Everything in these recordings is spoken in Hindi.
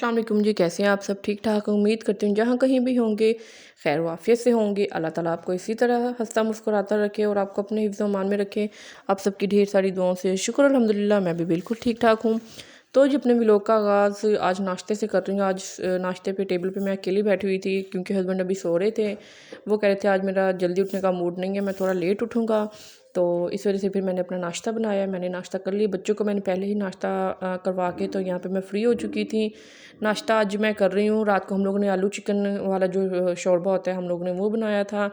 अस्सलाम वालेकुम जी, कैसे हैं आप सब? ठीक ठाक उम्मीद करती हूँ जहाँ कहीं भी होंगे खैर वाफियत से होंगे। अल्लाह ताला आपको इसी तरह हंसता मुस्कुराता रखे और आपको अपने हिफ्ज़ व मान में रखे। आप सबकी ढेर सारी दुआओं से शुक्र अल्हम्दुलिल्लाह मैं भी बिल्कुल ठीक ठाक हूँ। तो जी अपने व्लॉग का आगाज़ आज नाश्ते से कर रही हूँ। आज नाश्ते पे टेबल पे मैं अकेली बैठी हुई थी क्योंकि हस्बैंड अभी सो रहे थे। वो कह रहे थे आज मेरा जल्दी उठने का मूड नहीं है, मैं थोड़ा लेट उठूँगा। तो इस वजह से फिर मैंने अपना नाश्ता बनाया, मैंने नाश्ता कर लिया। बच्चों को मैंने पहले ही नाश्ता करवा के तो यहाँ पे मैं फ़्री हो चुकी थी। नाश्ता आज मैं कर रही हूँ। रात को हम लोगों ने आलू चिकन वाला जो शोरबा होता है हम लोगों ने वो बनाया था।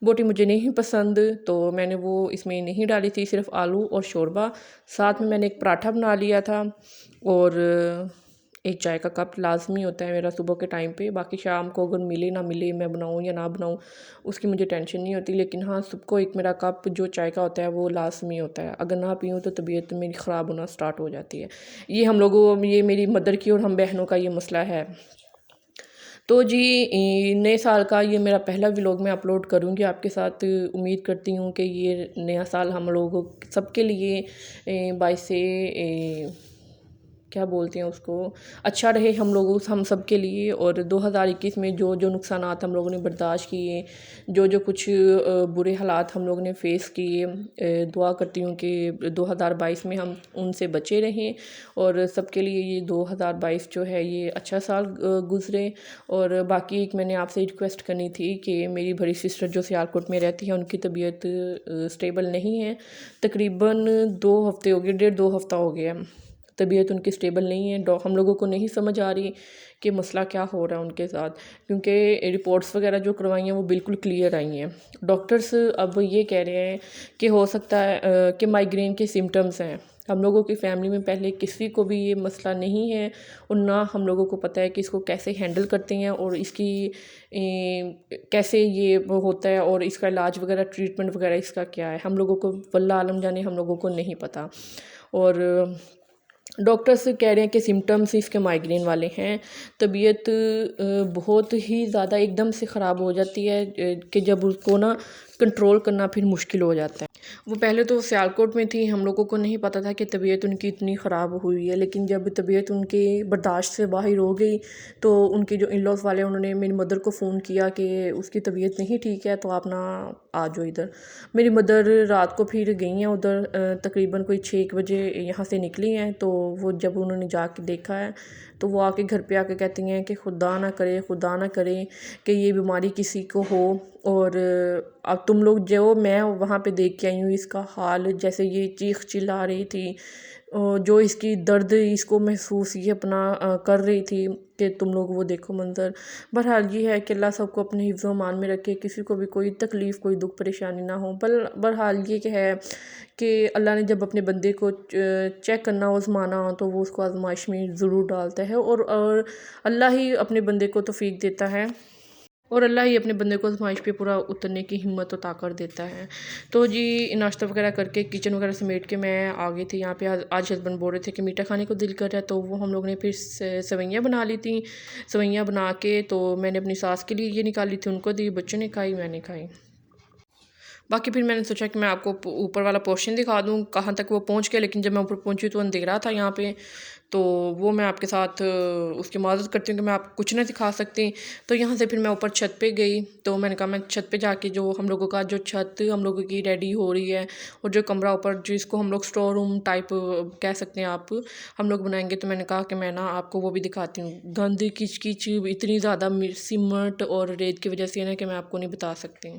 बोटी मुझे नहीं पसंद तो मैंने वो इसमें नहीं डाली थी, सिर्फ आलू और शोरबा। साथ में मैंने एक पराठा बना लिया था और एक चाय का कप लाज़मी होता है मेरा सुबह के टाइम पे। बाकी शाम को अगर मिले ना मिले, मैं बनाऊँ या ना बनाऊँ, उसकी मुझे टेंशन नहीं होती। लेकिन हाँ, सुबह को एक मेरा कप जो चाय का होता है वो लाज़मी होता है। अगर ना पीऊँ तो तबीयत मेरी ख़राब होना स्टार्ट हो जाती है। ये मेरी मदर की और हम बहनों का ये मसला है। तो जी नए साल का ये मेरा पहला व्लॉग मैं अपलोड करूँगी आपके साथ। उम्मीद करती हूँ कि ये नया साल हम लोगों सबके लिए बाइसे क्या बोलते हैं उसको, अच्छा रहे हम सब के लिए। और 2021 में जो जो नुकसानात हम लोगों ने बर्दाश्त किए, जो जो कुछ बुरे हालात हम लोगों ने फ़ेस किए, दुआ करती हूँ कि 2022 में हम उनसे बचे रहें और सबके लिए ये 2022 जो है ये अच्छा साल गुज़रे। और बाकी एक मैंने आपसे रिक्वेस्ट करनी थी कि मेरी बड़ी सिस्टर जो सियालकोट में रहती है उनकी तबीयत स्टेबल नहीं है। तकरीबन 2 हफ़्ते हो गए, डेढ़ 2 हफ़्ता हो गया तबीयत उनकी स्टेबल नहीं है। हम लोगों को नहीं समझ आ रही कि मसला क्या हो रहा है उनके साथ, क्योंकि रिपोर्ट्स वगैरह जो करवाई हैं वो बिल्कुल क्लियर आई हैं। डॉक्टर्स अब ये कह रहे हैं कि हो सकता है कि माइग्रेन के सिम्टम्स हैं। हम लोगों की फैमिली में पहले किसी को भी ये मसला नहीं है और ना हम लोगों को पता है कि इसको कैसे हैंडल करते हैं और इसकी कैसे ये वो होता है और इसका इलाज वगैरह ट्रीटमेंट वगैरह इसका क्या है, हम लोगों को वल्लाह आलम जाने हम लोगों को नहीं पता। और डॉक्टर्स कह रहे हैं कि सिम्टम्स इसके माइग्रेन वाले हैं। तबीयत बहुत ही ज़्यादा एकदम से ख़राब हो जाती है कि जब उसको ना कंट्रोल करना फिर मुश्किल हो जाता है। वो पहले तो सियालकोट में थी, हम लोगों को नहीं पता था कि तबीयत उनकी इतनी ख़राब हुई है। लेकिन जब तबीयत उनकी बर्दाश्त से बाहर हो गई तो उनके जो इन लॉज़ वाले उन्होंने मेरी मदर को फ़ोन किया कि उसकी तबीयत नहीं ठीक है तो आप ना आ जाओ इधर। मेरी मदर रात को फिर गई हैं उधर, तकरीबन कोई 6 बजे यहाँ से निकली हैं। तो वो जब उन्होंने जाके देखा है तो वो आके घर पे आके कहती हैं कि खुदा ना करे कि ये बीमारी किसी को हो। और अब तुम लोग जो मैं वहाँ पे देख के आई हूँ इसका हाल, जैसे ये चीख चिल्ला रही थी, जो इसकी दर्द इसको महसूस ये अपना कर रही थी कि तुम लोग वो देखो मंज़र। बहरहाल ये है कि अल्लाह सबको अपने हिफ्ज़ व मान में रखे, किसी को भी कोई तकलीफ़ कोई दुख परेशानी ना हो। बहरहाल ये क्या है कि अल्लाह ने जब अपने बंदे को चेक करना आज़माना हो तो वो उसको आज़माइश में ज़रूर डालता है। और अल्लाह ही अपने बंदे को तौफ़ीक देता है और अल्लाह ही अपने बंदे को आज़माइश पे पूरा उतरने की हिम्मत और ताकत देता है। तो जी नाश्ता वगैरह करके किचन वगैरह समेट के मैं आ गई थी यहाँ पे। आज हस्बैंड बोल रहे थे कि मीठा खाने को दिल कर रहा है तो वो हम लोग ने फिर सेवइयाँ बना ली थी। सेवइयाँ बना के तो मैंने अपनी सास के लिए ये निकाली थी, उनको दी, बच्चों ने खाई, मैंने खाई। बाकी फिर मैंने सोचा कि मैं आपको ऊपर वाला पोर्शन दिखा दूँ कहाँ तक वो पहुँच गया। लेकिन जब मैं ऊपर पहुँची तो अंधेरा था यहाँ पे, तो वो मैं आपके साथ उसकी माज़रत करती हूँ कि मैं आपको कुछ नहीं दिखा सकती। तो यहाँ से फिर मैं ऊपर छत पे गई तो मैंने कहा मैं छत पे जाके जो हम लोगों का जो छत हम लोगों की रेडी हो रही है और जो कमरा ऊपर जिसको हम लोग स्टोर रूम टाइप कह सकते हैं आप, हम लोग बनाएंगे। तो मैंने कहा कि मैं ना आपको वो भी दिखाती हूँ। गंद किच किच इतनी ज़्यादा सीमेंट और रेत की वजह से है ना कि मैं आपको नहीं बता सकती।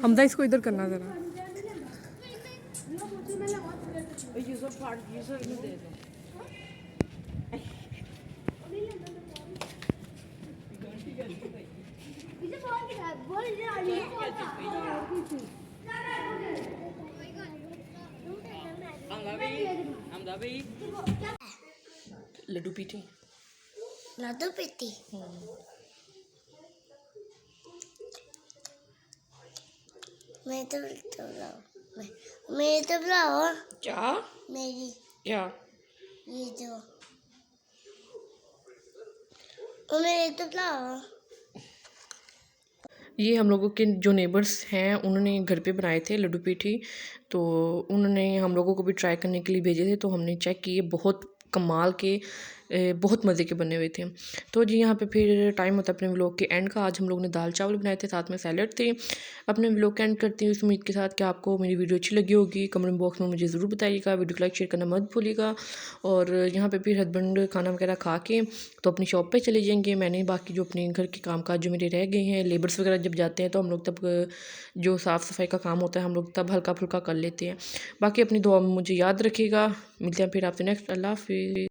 हमदा इसको इधर करना ज़रा। लड्डू पीठी। लड्डू पीती मैं तो बुलाओ क्या मेरी क्या ये जो मेरे तो बुलाओ। ये हम लोगों के जो नेबर्स हैं उन्होंने घर पे बनाए थे लड्डू पीठी, तो उन्होंने हम लोगों को भी ट्राई करने के लिए भेजे थे, तो हमने चेक किए, बहुत कमाल के बहुत मज़े के बने हुए थे। तो जी यहाँ पे फिर टाइम होता है अपने व्लॉग के एंड का। आज हम लोग ने दाल चावल बनाए थे, साथ में सैलड थे। अपने व्लॉग के एंड करती हूँ इस उम्मीद के साथ कि आपको मेरी वीडियो अच्छी लगी होगी। कमेंट बॉक्स में मुझे ज़रूर बताइएगा, वीडियो को लाइक शेयर करना मत भूलिएगा। और यहाँ पे फिर हस्बैंड खाना वगैरह खा के तो अपनी शॉप पे चले जाएंगे। मैंने बाकी जो अपने घर के काम काज जो मेरे रह गए हैं, लेबर्स वगैरह जब जाते हैं तो हम लोग तब जो साफ़ सफाई का काम होता है हम लोग तब हल्का फुल्का कर लेते हैं। बाकी अपनी दुआ में मुझे याद रखिएगा। मिलते हैं फिर आपसे नेक्स्ट। अल्लाह हाफिज़।